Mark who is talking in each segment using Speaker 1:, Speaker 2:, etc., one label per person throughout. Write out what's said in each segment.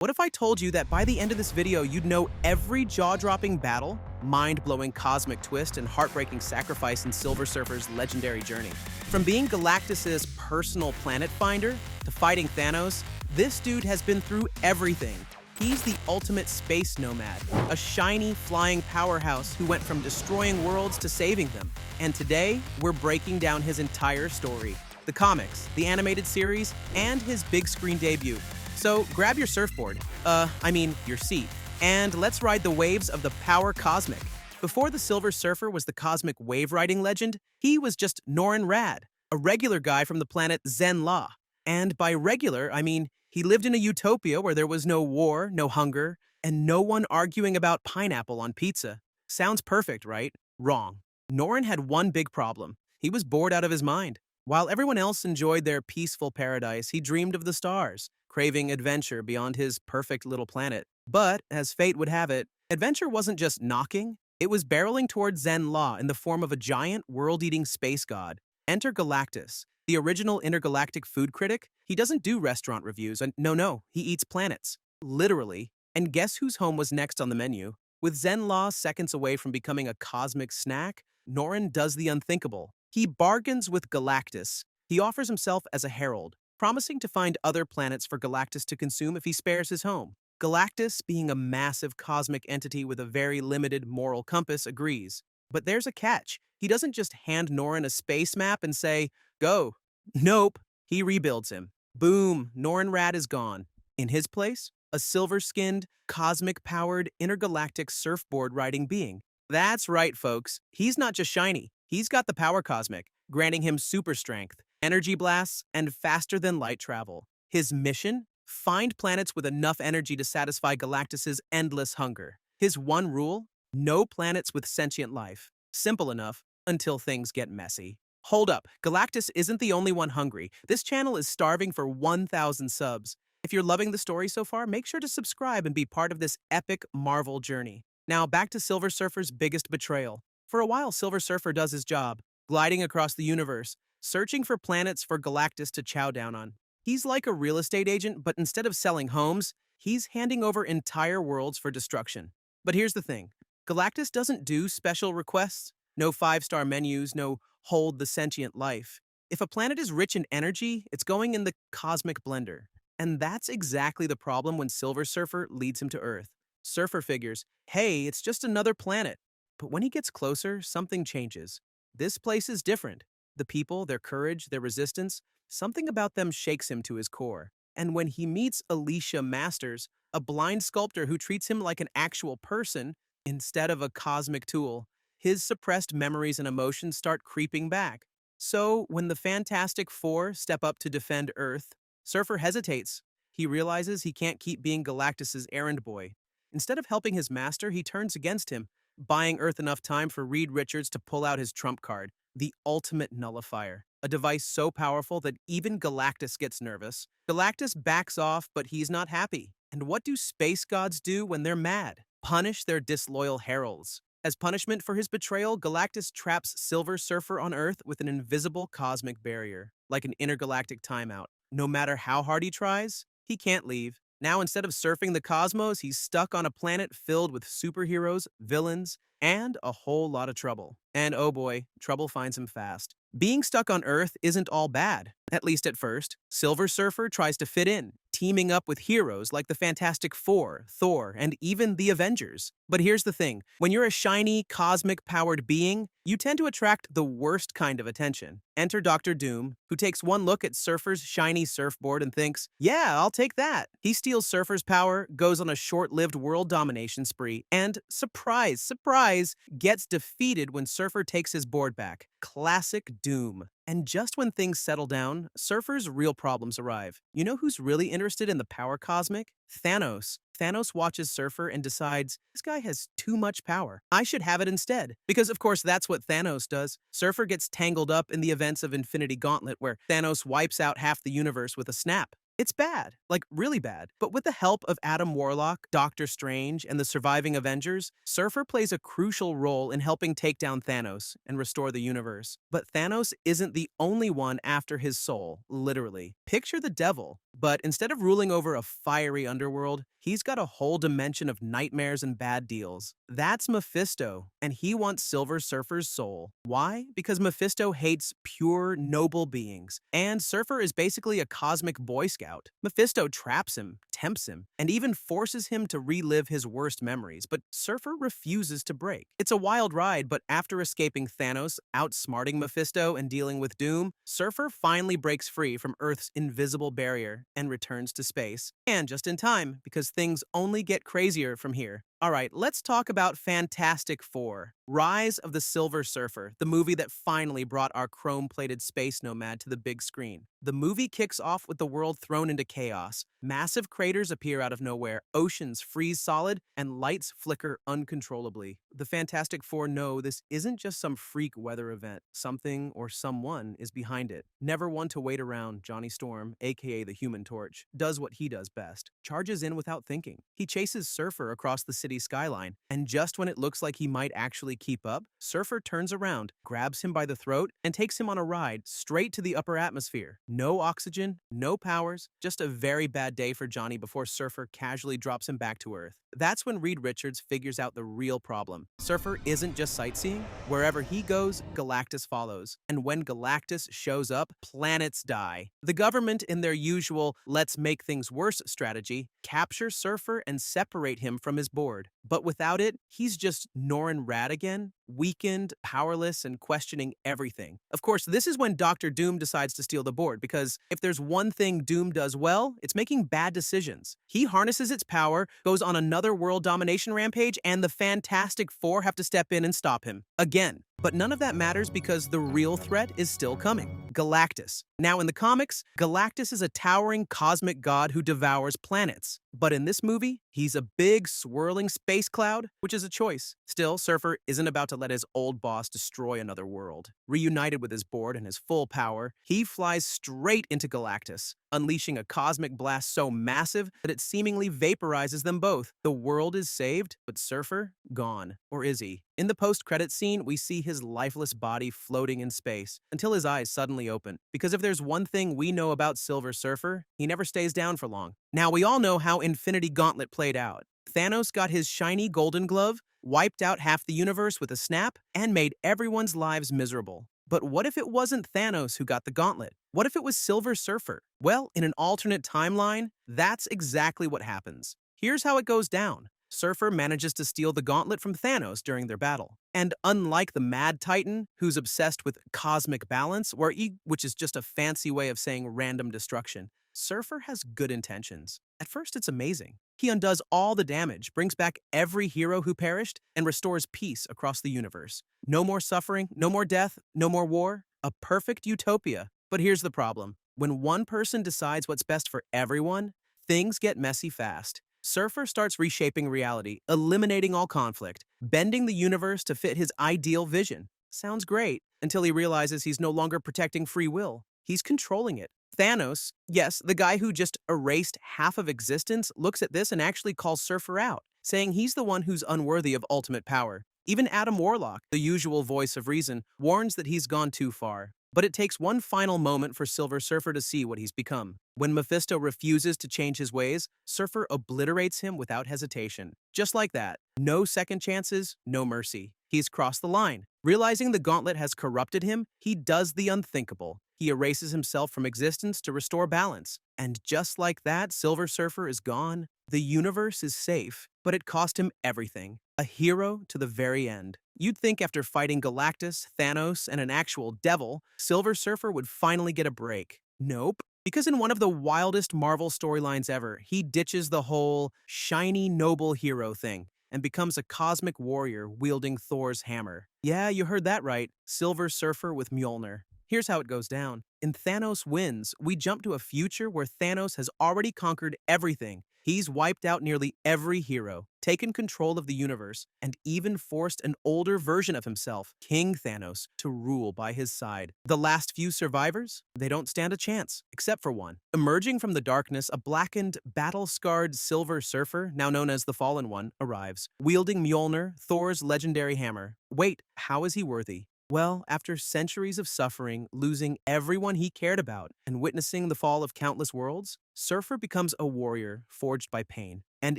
Speaker 1: What if I told you that by the end of this video, you'd know every jaw-dropping battle, mind-blowing cosmic twist, and heartbreaking sacrifice in Silver Surfer's legendary journey? From being Galactus's personal planet finder to fighting Thanos, this dude has been through everything. He's the ultimate space nomad, a shiny, flying powerhouse who went from destroying worlds to saving them. And today, we're breaking down his entire story. The comics, the animated series, and his big screen debut. So grab your surfboard, your seat, and let's ride the waves of the power cosmic. Before the Silver Surfer was the cosmic wave-riding legend, he was just Norrin Radd, a regular guy from the planet Zen-La. And by regular, I mean he lived in a utopia where there was no war, no hunger, and no one arguing about pineapple on pizza. Sounds perfect, right? Wrong. Norrin had one big problem. He was bored out of his mind. While everyone else enjoyed their peaceful paradise, he dreamed of the stars, craving adventure beyond his perfect little planet. But, as fate would have it, adventure wasn't just knocking, it was barreling towards Zen-La in the form of a giant, world-eating space god. Enter Galactus, the original intergalactic food critic. He doesn't do restaurant reviews, and no, he eats planets. Literally. And guess whose home was next on the menu? With Zen-La seconds away from becoming a cosmic snack, Norrin does the unthinkable. He bargains with Galactus. He offers himself as a herald, promising to find other planets for Galactus to consume if he spares his home. Galactus, being a massive cosmic entity with a very limited moral compass, agrees. But there's a catch. He doesn't just hand Norrin a space map and say, "Go." Nope. He rebuilds him. Boom, Norrin Radd is gone. In his place, a silver-skinned, cosmic-powered, intergalactic surfboard-riding being. That's right, folks. He's not just shiny. He's got the power cosmic, granting him super strength, energy blasts, and faster-than-light travel. His mission? Find planets with enough energy to satisfy Galactus's endless hunger. His one rule? No planets with sentient life. Simple enough, until things get messy. Hold up, Galactus isn't the only one hungry. This channel is starving for 1,000 subs. If you're loving the story so far, make sure to subscribe and be part of this epic Marvel journey. Now back to Silver Surfer's biggest betrayal. For a while, Silver Surfer does his job, gliding across the universe, searching for planets for Galactus to chow down on. He's like a real estate agent, but instead of selling homes, he's handing over entire worlds for destruction. But here's the thing. Galactus doesn't do special requests. No 5-star menus, no hold the sentient life. If a planet is rich in energy, it's going in the cosmic blender. And that's exactly the problem when Silver Surfer leads him to Earth. Surfer figures, hey, it's just another planet. But when he gets closer, something changes. This place is different. The people, their courage, their resistance, something about them shakes him to his core. And when he meets Alicia Masters, a blind sculptor who treats him like an actual person instead of a cosmic tool, his suppressed memories and emotions start creeping back. So, when the Fantastic Four step up to defend Earth, Surfer hesitates. He realizes he can't keep being Galactus's errand boy. Instead of helping his master, he turns against him, buying Earth enough time for Reed Richards to pull out his trump card, the ultimate nullifier, a device so powerful that even Galactus gets nervous. Galactus backs off, but he's not happy. And what do space gods do when they're mad? Punish their disloyal heralds. As punishment for his betrayal, Galactus traps Silver Surfer on Earth with an invisible cosmic barrier, like an intergalactic timeout. No matter how hard he tries, he can't leave. Now, instead of surfing the cosmos, he's stuck on a planet filled with superheroes, villains, and a whole lot of trouble. And oh boy, trouble finds him fast. Being stuck on Earth isn't all bad, at least at first. Silver Surfer tries to fit in, teaming up with heroes like the Fantastic Four, Thor, and even the Avengers. But here's the thing. When you're a shiny, cosmic-powered being, you tend to attract the worst kind of attention. Enter Dr. Doom, who takes one look at Surfer's shiny surfboard and thinks, yeah, I'll take that. He steals Surfer's power, goes on a short-lived world domination spree, and, surprise, surprise, gets defeated when Surfer takes his board back. Classic Doom. And just when things settle down, Surfer's real problems arrive. You know who's really interested in the power cosmic? Thanos. Thanos watches Surfer and decides, this guy has too much power. I should have it instead. Because of course that's what Thanos does. Surfer gets tangled up in the events of Infinity Gauntlet where Thanos wipes out half the universe with a snap. It's bad, like really bad. But with the help of Adam Warlock, Doctor Strange, and the surviving Avengers, Surfer plays a crucial role in helping take down Thanos and restore the universe. But Thanos isn't the only one after his soul, literally. Picture the devil, but instead of ruling over a fiery underworld, he's got a whole dimension of nightmares and bad deals. That's Mephisto, and he wants Silver Surfer's soul. Why? Because Mephisto hates pure, noble beings, and Surfer is basically a cosmic Boy Scout. Mephisto traps him, tempts him, and even forces him to relive his worst memories, but Surfer refuses to break. It's a wild ride, but after escaping Thanos, outsmarting Mephisto, and dealing with Doom, Surfer finally breaks free from Earth's invisible barrier and returns to space. And just in time, because things only get crazier from here. Alright, let's talk about Fantastic Four. Rise of the Silver Surfer, the movie that finally brought our chrome-plated space nomad to the big screen. The movie kicks off with the world thrown into chaos. Massive craters appear out of nowhere, oceans freeze solid, and lights flicker uncontrollably. The Fantastic Four know this isn't just some freak weather event. Something or someone is behind it. Never one to wait around, Johnny Storm, aka the Human Torch, does what he does best. Charges in without thinking. He chases Surfer across the city skyline, and just when it looks like he might actually keep up, Surfer turns around, grabs him by the throat, and takes him on a ride straight to the upper atmosphere. No oxygen, no powers, just a very bad day for Johnny before Surfer casually drops him back to Earth. That's when Reed Richards figures out the real problem. Surfer isn't just sightseeing. Wherever he goes, Galactus follows. And when Galactus shows up, planets die. The government, in their usual let's make things worse strategy, capture Surfer and separate him from his board. But without it, he's just Norrin Rad again, weakened, powerless, and questioning everything. Of course, this is when Dr. Doom decides to steal the board, because if there's one thing Doom does well, it's making bad decisions. He harnesses its power, goes on another world domination rampage, and the Fantastic Four have to step in and stop him. Again. But none of that matters because the real threat is still coming. Galactus. Now in the comics, Galactus is a towering cosmic god who devours planets. But in this movie, he's a big, swirling space cloud, which is a choice. Still, Surfer isn't about to let his old boss destroy another world. Reunited with his board and his full power, he flies straight into Galactus, unleashing a cosmic blast so massive that it seemingly vaporizes them both. The world is saved, but Surfer, gone. Or is he? In the post-credits scene, we see his lifeless body floating in space until his eyes suddenly open. Because if there's one thing we know about Silver Surfer, he never stays down for long. Now, we all know how Infinity Gauntlet played out. Thanos got his shiny golden glove, wiped out half the universe with a snap, and made everyone's lives miserable. But what if it wasn't Thanos who got the gauntlet? What if it was Silver Surfer? Well, in an alternate timeline, that's exactly what happens. Here's how it goes down. Surfer manages to steal the gauntlet from Thanos during their battle. And unlike the Mad Titan, who's obsessed with cosmic balance, which is just a fancy way of saying random destruction, Surfer has good intentions. At first, it's amazing. He undoes all the damage, brings back every hero who perished, and restores peace across the universe. No more suffering, no more death, no more war. A perfect utopia. But here's the problem. When one person decides what's best for everyone, things get messy fast. Surfer starts reshaping reality, eliminating all conflict, bending the universe to fit his ideal vision. Sounds great, until he realizes he's no longer protecting free will. He's controlling it. Thanos, yes, the guy who just erased half of existence, looks at this and actually calls Surfer out, saying he's the one who's unworthy of ultimate power. Even Adam Warlock, the usual voice of reason, warns that he's gone too far. But it takes one final moment for Silver Surfer to see what he's become. When Mephisto refuses to change his ways, Surfer obliterates him without hesitation. Just like that. No second chances, no mercy. He's crossed the line. Realizing the gauntlet has corrupted him, he does the unthinkable. He erases himself from existence to restore balance. And just like that, Silver Surfer is gone. The universe is safe, but it cost him everything. A hero to the very end. You'd think after fighting Galactus, Thanos, and an actual devil, Silver Surfer would finally get a break. Nope. Because in one of the wildest Marvel storylines ever, he ditches the whole shiny, noble hero thing and becomes a cosmic warrior wielding Thor's hammer. Yeah, you heard that right. Silver Surfer with Mjolnir. Here's how it goes down. In Thanos Wins, we jump to a future where Thanos has already conquered everything. He's wiped out nearly every hero, taken control of the universe, and even forced an older version of himself, King Thanos, to rule by his side. The last few survivors? They don't stand a chance, except for one. Emerging from the darkness, a blackened, battle-scarred Silver Surfer, now known as the Fallen One, arrives, wielding Mjolnir, Thor's legendary hammer. Wait, how is he worthy? Well, after centuries of suffering, losing everyone he cared about, and witnessing the fall of countless worlds, Surfer becomes a warrior forged by pain. And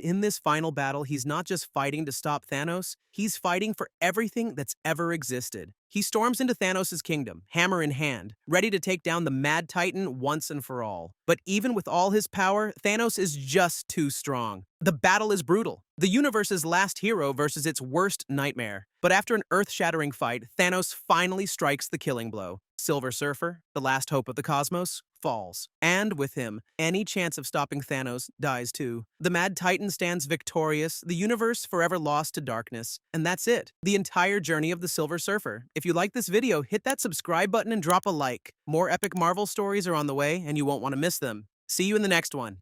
Speaker 1: in this final battle, he's not just fighting to stop Thanos, he's fighting for everything that's ever existed. He storms into Thanos' kingdom, hammer in hand, ready to take down the Mad Titan once and for all. But even with all his power, Thanos is just too strong. The battle is brutal. The universe's last hero versus its worst nightmare. But after an earth-shattering fight, Thanos finally strikes the killing blow. Silver Surfer, the last hope of the cosmos, falls. And with him, any chance of stopping Thanos dies too. The Mad Titan stands victorious, the universe forever lost to darkness. And that's it. The entire journey of the Silver Surfer. If you like this video, hit that subscribe button and drop a like. More epic Marvel stories are on the way, and you won't want to miss them. See you in the next one.